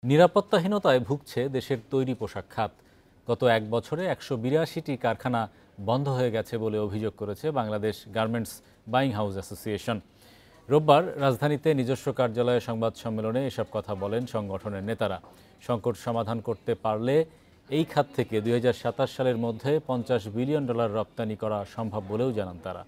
নিরাপত্তাহীনতায় ভুগছে দেশের তৈরি পোশাক খাত। গত এক বছরে ১৮২টি কারখানা বন্ধ হয়ে গেছে বলে অভিযোগ করেছে Bangladesh garments buying house association. রোববার রাজধানীতে নিজস্ব কার্যালয়ে সংবাদ সম্মেলনে এসব কথা বলেন সংগঠনের নেতারা। সংকট সমাধান করতে পারলে এই খাত থেকে ২০২৭ সালের মধ্যে $৫০ বিলিয়ন রপ্তানি করা সম্ভব বলেও জানান তারা।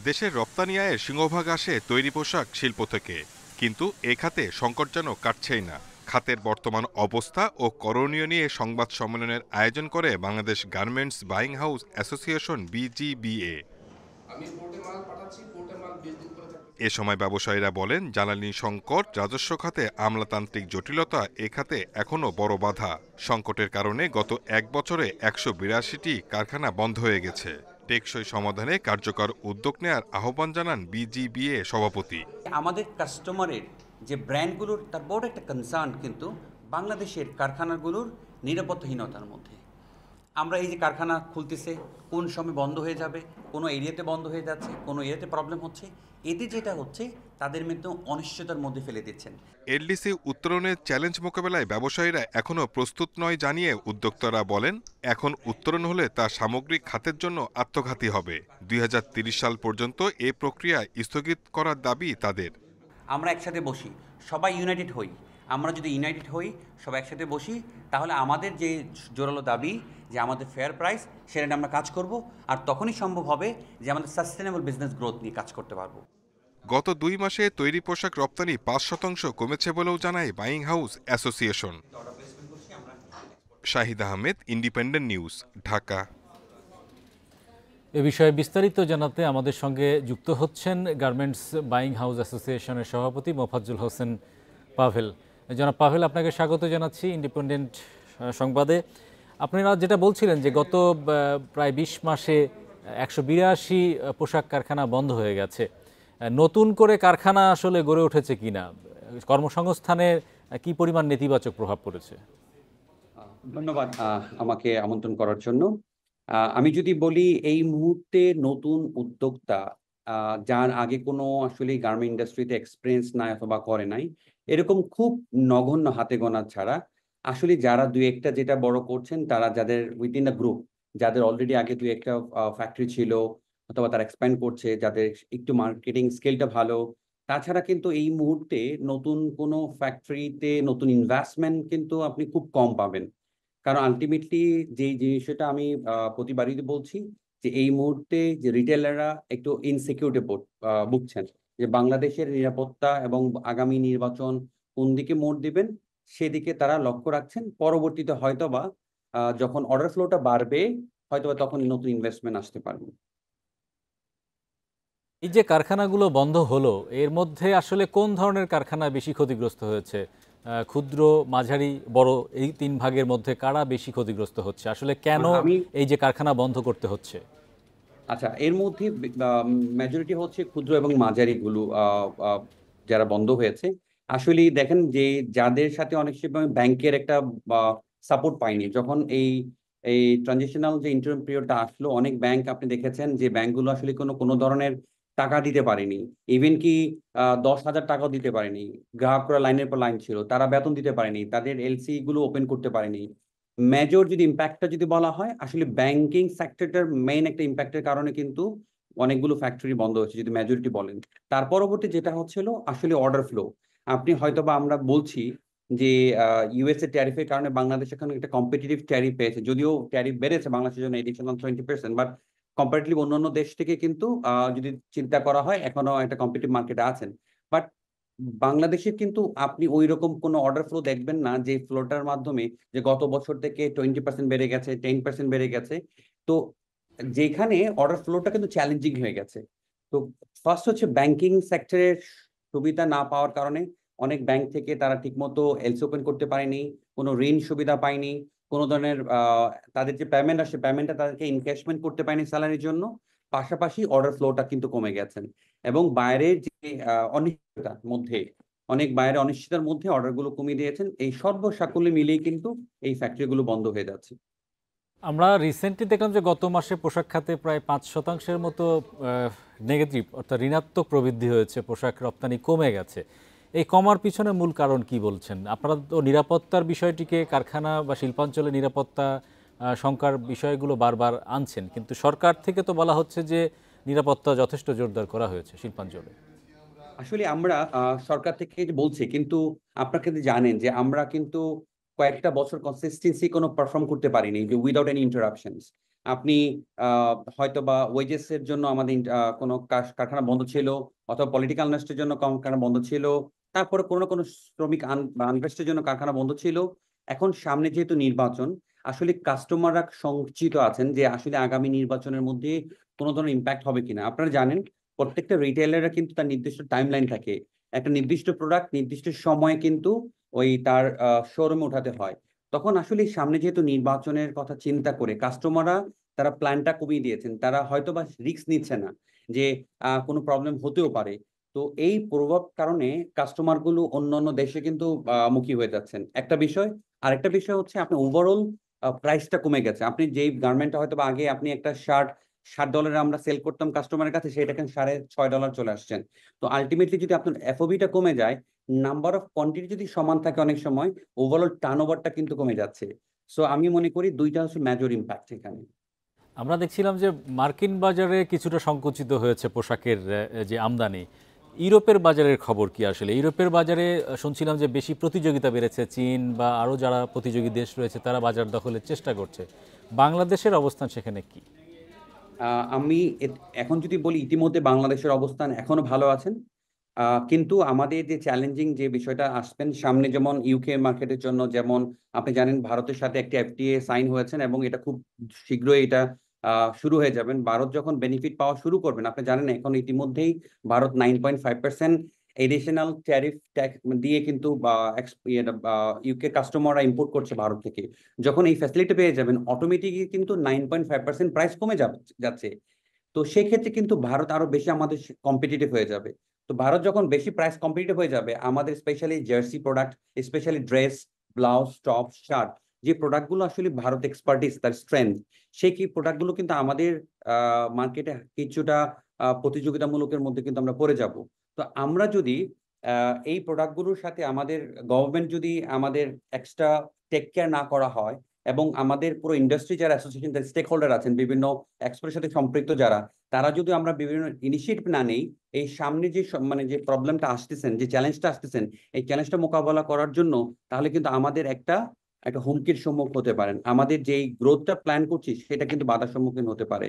দেশের রপ্তানি আয়ের সিংহভাগ আসে তৈরি পোশাক শিল্প থেকে, কিন্তু এ খাতে সংকট যেন কাটছেই না। খাতের বর্তমান অবস্থা ও করণীয় নিয়ে সংবাদ সম্মেলনের আয়োজন করে Bangladesh garments buying house association BGBA। এ সময় ব্যবসায়ীরা বলেন, জ্বালানি সংকট, রাজস্ব খাতে আমলাতান্ত্রিক জটিলতা এ খাতে এখনও বড় বাধা। সংকটের কারণে গত এক বছরে ১৮২টি কারখানা বন্ধ হয়ে গেছে। টেকসই সমাধানে কার্যকর উদ্যোগ নেয়ার আহ্বান জানান BGBA সভাপতি। আমাদের কাস্টমারের যে ব্র্যান্ডগুলোর তার বড় একটা কনসার্ন কিন্তু বাংলাদেশের কারখানাগুলোর নিরাপত্তাহীনতার মধ্যে। আমরা এই যে কারখানা খুলতেছে, কোন সময় বন্ধ হয়ে যাবে, কোনো এরিয়াতে বন্ধ হয়ে যাচ্ছে, কোনো এরিয়াতে প্রবলেম হচ্ছে, এতে যেটা হচ্ছে তাদের মধ্যে অনিশ্চয়তার মধ্যে ফেলে দিচ্ছেন। এলডিসি উত্তরণের চ্যালেঞ্জ মোকাবেলায় ব্যবসায়ীরা এখনও প্রস্তুত নয় জানিয়ে উদ্যোক্তারা বলেন, এখন উত্তরণ হলে তা সামগ্রিক খাতের জন্য আত্মঘাতী হবে। ২০৩০ সাল পর্যন্ত এ প্রক্রিয়া স্থগিত করার দাবি তাদের। আমরা একসাথে বসি, সবাই ইউনাইটেড হই। আমরা যদি ইউনাইটেড হই, সবাই একসাথে বসি, তাহলে আমাদের যে জোরালো দাবি যে আমাদের ফেয়ার প্রাইস, সেটা নিয়ে আমরা কাজ করব। আর তখনই সম্ভব হবে যে আমাদের সাস্টেনেবল বিজনেস গ্রোথ নিয়ে কাজ করতে পারবো। গত ২ মাসে তৈরি পোশাক রপ্তানি ৫% কমেছে বলেও জানায় buying house association. Shahid Ahmed, independent news, Dhaka. এ বিষয়ে বিস্তারিত জানাতে আমাদের সঙ্গে যুক্ত হচ্ছেন গার্মেন্টস বাইং হাউস অ্যাসোসিয়েশনের সভাপতি মোফাজ্জল হোসেন পাভেল। জনাব পাভেল, আপনাকে স্বাগত জানাচ্ছি ইন্ডিপেন্ডেন্ট সংবাদে। আপনারা যেটা বলছিলেন যে গত প্রায় ২০ মাসে ১৮২ পোশাক কারখানা বন্ধ হয়ে গেছে। নতুন করে কারখানা আসলে গড়ে উঠেছে কিনা, কর্মসংস্থানের কি পরিমাণ নেতিবাচক প্রভাব পড়েছে? ধন্যবাদ আমাকে আমন্ত্রণ করার জন্য। আমি যদি বলি, এই মুহূর্তে নতুন উদ্যোক্তা যার আগে কোনো আসলে গার্মেন্ট ইন্ডাস্ট্রিতে এক্সপেরিয়েন্স নাই অথবা করে নাই, এরকম খুব নগণ্য হাতে গোনা ছাড়া আসলে যারা দুই একটা যেটা বড় করছেন, তারা যাদের উইদিন দ্য গ্রুপ, যাদের অলরেডি আগে দুই একটা ফ্যাক্টরি ছিল অথবা তারা এক্সপ্যান্ড করছে, যাদের একটু মার্কেটিং স্কিলটা ভালো, তাছাড়া কিন্তু এই মুহূর্তে নতুন কোনো ফ্যাক্টরিতে নতুন ইনভেস্টমেন্ট কিন্তু আপনি খুব কম পাবেন। কারণ আল্টিমেটলি যেই জিনিসটা আমি প্রতিবারই বলছি, যে এই মুহূর্তে যে রিটেলাররা একটু ইনসিকিউরিটি ভুগছেন, যে বাংলাদেশের নিরাপত্তা এবং আগামী নির্বাচন কোন দিকে মোড় দিবেন সেদিকে তারা লক্ষ্য রাখছেন। পরবর্তীতে হয়তোবা যখন অর্ডার ফ্লোটা বাড়বে, হয়তোবা তখন নতুন ইনভেস্টমেন্ট আসতে পারবে। এই যে কারখানাগুলো বন্ধ হলো, এর মধ্যে আসলে কোন ধরনের কারখানা বেশি ক্ষতিগ্রস্ত হয়েছে? ক্ষুদ্র, মাঝারি, বড়, এই ৩ ভাগের মধ্যে কারা বেশি ক্ষতিগ্রস্ত হচ্ছে? আসলে কেন আমি এই যে কারখানা বন্ধ করতে হচ্ছে? আচ্ছা, এর মধ্যে মেজরিটি হচ্ছে ক্ষুদ্র এবং মাঝারি গুলো যারা বন্ধ হয়েছে। আসলেই দেখেন যে যাদের সাথে অনেক সময় ব্যাংকের একটা সাপোর্ট পায়নি, যখন এই এই ট্রানজিশনাল যে ইন্টারিম পিরিয়ডটা আসলো, অনেক ব্যাংক আপনি দেখেছেন যে ব্যাংকগুলো আসলে কোনো ধরনের টাকা দিতে পারেনি। ইভেন কি ১০,০০০ টাকাও দিতে পারেনি। গ্রাহকরা লাইনের পর লাইন ছিল, তারা বেতন দিতে পারেনি, তাদের এলসি গুলো ওপেন করতে পারেনি। মেজর যদি ইম্প্যাক্টটা যদি বলা হয়, আসলে ব্যাংকিং সেক্টরটার মেইন একটা ইম্প্যাক্টের কারণে কিন্তু অনেকগুলো ফ্যাক্টরি বন্ধ হয়েছে যদি মেজরিটি বলেন। তার পরবর্তী যেটা হচ্ছিল আসলে অর্ডার ফ্লো। আপনি হয়তোবা আমরা বলছি যে ইউএসএ ট্যারিফের কারণে বাংলাদেশ এখন একটা কম্পিটিটিভ ট্যারিফ পেয়েছে, যদিও ট্যারিফ বেড়েছে বাংলাদেশের জন্য এডিশনাল 20%, বাট কম্পারেটিভলি অন্যান্য দেশ থেকে কিন্তু যদি চিন্তা করা হয় এখনো একটা কম্পিটিটিভ মার্কেটে আছেন। বাট বাংলাদেশের কিন্তু আপনি ওইরকম কোনো অর্ডার ফ্লো দেখবেন না যে ফ্লোটার মাধ্যমে যে গত বছর থেকে 20% বেড়ে গেছে, 10% বেড়ে গেছে। তো যেখানে অর্ডার ফ্লোটা কিন্তু চ্যালেঞ্জিং হয়ে গেছে। তো ফার্স্ট হচ্ছে ব্যাংকিং সেক্টরের সুবিধা না পাওয়ার কারণে অনেক ব্যাংক থেকে তারা ঠিকমতো এলসি ওপেন করতে পারেনি, কোনো ঋণ সুবিধা পায়নি, কোনো ধরনের তাদের যে পেমেন্ট আসে পেমেন্টটা তাদেরকে ইনক্যাশমেন্ট করতে পারেনি স্যালারির জন্য। পাশাপাশি অর্ডার ফ্লোটা কিন্তু কমে গেছেন এবং বাইরের যে অনিশ্চয়তার মধ্যে, অনেক বাইরে অনিশ্চয়তার মধ্যে অর্ডারগুলো কমিয়ে দিয়েছেন। এই সর্বসাকুল্যে মিলিয়ে কিন্তু এই ফ্যাক্টরিগুলো বন্ধ হয়ে যাচ্ছে। আমরা রিসেন্টলি দেখলাম যে গত মাসে পোশাক খাতে প্রায় 5% মতো নেগেটিভ অর্থাৎ ঋণাত্মক প্রবৃদ্ধি হয়েছে, পোশাক রপ্তানি কমে গেছে। এই কমার পিছনে মূল কারণ কি বলছেন? আপনারা তো নিরাপত্তার বিষয়টিকে, কারখানা বা শিল্পাঞ্চলে নিরাপত্তা শঙ্কার বিষয়গুলো বারবার আনছেন, কিন্তু সরকার থেকে তো বলা হচ্ছে যে নিরাপত্তা যথেষ্ট জোরদার করা হয়েছে শিল্পাঞ্চলে। আসলে আমরা সরকার থেকে যে বলছি, কিন্তু আপনারা কিন্তু জানেন যে আমরা কিন্তু কয়েকটা বছর কনসিস্টেন্সি কোনো পারফর্ম করতে পারিনি, যে উইদাউট এনি ইন্টারাপশনস। আপনি হয়তো বা ওয়েজেস এর জন্য আমাদের কোনো কারখানা বন্ধ ছিল, অথবা পলিটিক্যাল আনরেস্টের জন্য কারখানা বন্ধ ছিল, তারপরে কোনো না কোনো শ্রমিক আনরেস্টের জন্য কারখানা বন্ধ ছিল। এখন সামনে যেহেতু নির্বাচন, আসলে কাস্টমাররা সংচিত আছেন যে আসলে আগামী নির্বাচনের মধ্যে কোনো ধরনের ইম্প্যাক্ট হবে কিনা। আপনারা জানেন প্রত্যেকটা রিটেইলাররা কিন্তু তার নির্দিষ্ট টাইমলাইন থাকে। একটা নির্দিষ্ট প্রোডাক্ট নির্দিষ্ট সময়ে কিন্তু ওই তার শোরুমে উঠাতে হয়। তখন আসলে সামনে যেহেতু নির্বাচনের কথা চিন্তা করে কাস্টমাররা তারা প্ল্যানটা কমিয়ে দিয়েছেন। তারা হয়তো বা রিস্ক নিচ্ছে না যে কোনো প্রবলেম হতেও পারে। তো এই প্রভাব কারণে কাস্টমার গুলো অন্যান্য দেশে কিন্তু মুখী হয়ে যাচ্ছেন একটা বিষয়। আরেকটা বিষয় হচ্ছে আপনার ওভারঅল প্রাইসটা কমে গেছে। আপনি যেই গার্মেন্টটা হয়তো বা আগে আপনি একটা শার্ট $60 আমরা সেল করতাম কাস্টমারের কাছে, সেটা এখন $6.5 চলে আসছেন। তো আলটিমেটলি যদি আপনার এফওবিটা কমে যায়, নাম্বার অফ কোয়ান্টিটি যদি সমান থাকে, অনেক সময় ওভারঅল টার্নওভারটা কিন্তু কমে যাচ্ছে। সো আমি মনে করি দুইটা হচ্ছে মেজর ইম্প্যাক্ট এখানে। আমরা দেখছিলাম যে মার্কিন বাজারে কিছুটা সংকুচিত হয়েছে পোশাকের যে আমদানি। ইউরোপের বাজারের খবর কি আসলে? ইউরোপের বাজারে শুনছিলাম যে বেশি প্রতিযোগিতা বেড়েছে, চীন বা আরও যারা প্রতিযোগী দেশ রয়েছে তারা বাজার দখলের চেষ্টা করছে। বাংলাদেশের অবস্থান সেখানে কি? আমি এখন যদি বলি, ইতিমধ্যে বাংলাদেশের অবস্থান এখনো ভালো আছেন। কিন্তু আমাদের যে চ্যালেঞ্জিং যে বিষয়টা আসবেন সামনে, যেমন ইউকে মার্কেটের জন্য, যেমন আপনি জানেন ভারতের সাথে একটি এফটিএ সাইন হয়েছেন এবং এটা খুব শীঘ্রই এটা শুরু হয়ে যাবেন। ভারত যখন বেনিফিট পাওয়া শুরু করবেন, আপনি জানেন এখন ইতিমধ্যেই ভারত 9.5% এডিশনাল ট্যারিফ ট্যাক্স দিয়ে কিন্তু ইউকে কাস্টমাররা ইম্পোর্ট করছে ভারত থেকে। যখন এই ফ্যাসিলিটি পেয়ে যাবেন, অটোমেটিকই কিন্তু 9.5% প্রাইস কমে যাচ্ছে। তো সেক্ষেত্রে কিন্তু ভারত আরো বেশি আমাদের কম্পিটিটিভ হয়ে যাবে। তো ভারত যখন বেশি প্রাইস কম্পিটিটিভ হয়ে যাবে, আমাদের specially jersey product, specially dress, blouse, top, shirt, যে প্রোডাক্টগুলো আসলে ভারত এক্সপার্টিস, তার স্ট্রেংথ, সেই কি প্রোডাক্টগুলো কিন্তু আমাদের মার্কেটে কিছুটা প্রতিযোগিতামূলকের মধ্যে কিন্তু আমরা পড়ে যাব। তো আমরা যদি এই প্রোডাক্টগুলোর সাথে আমাদের গভর্নমেন্ট যদি আমাদের এক্সট্রা টেক কেয়ার না করা হয়, এবং আমাদের পুরো ইন্ডাস্ট্রি যারা অ্যাসোসিয়েশন স্টেক হোল্ডার আছেন, বিভিন্ন এক্সপোর্টের সাথে সম্পৃক্ত যারা, তারা যদি আমরা বিভিন্ন ইনিশিয়েটিভ না নেই, এই সামনে যে মানে যে প্রবলেমটা আসতেছেন, যে চ্যালেঞ্জটা আসতেছেন, এই চ্যালেঞ্জটা মোকাবেলা করার জন্য, তাহলে কিন্তু আমাদের একটা একটা হুমকির সম্মুখীন হতে পারেন। আমাদের যেই গ্রোথটা প্ল্যান করছি সেটা কিন্তু বাধার সম্মুখীন হতে পারে।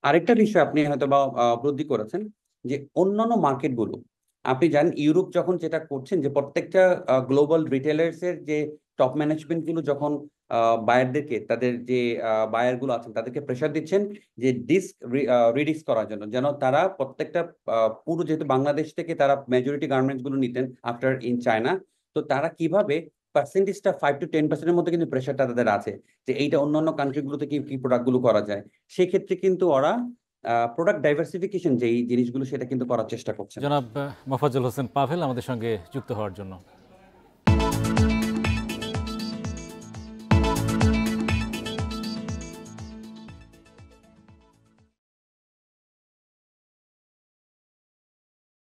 আরেকটা বিষয় আপনি হয়তো বা উপলব্ধি করেছেন, যে অন্যান্য মার্কেটগুলো, আপনি জানেন ইউরোপ যখন যেটা করছেন, যে প্রত্যেকটা গ্লোবাল রিটেলার্স এর যে টপ ম্যানেজমেন্ট গুলো যখন বায়ারদেরকে, তাদের যে বায়ার গুলো আছেন তাদেরকে প্রেশার দিচ্ছেন যে রিডিস্ক করার জন্য, যেন তারা প্রত্যেকটা পুরো, যেহেতু বাংলাদেশ থেকে তারা মেজরিটি গার্মেন্টস গুলো নিতেন আফটার ইন চায়না, তো তারা কিভাবে পার্সেন্টেজটা 5 to 10% মধ্যে কিন্তু প্রেশারটা তাদের আছে, যে এইটা অন্যান্য কান্ট্রি গুলোতে কি কি প্রোডাক্ট গুলো করা যায়। সেক্ষেত্রে কিন্তু ওরা প্রোডাক্ট ডাইভার্সিফিকেশন যে এই জিনিসগুলো, সেটা কিন্তু করার চেষ্টা করছেন। জনাব মোফাজ্জল হোসেন পাভেল, আমাদের সঙ্গে যুক্ত হওয়ার জন্য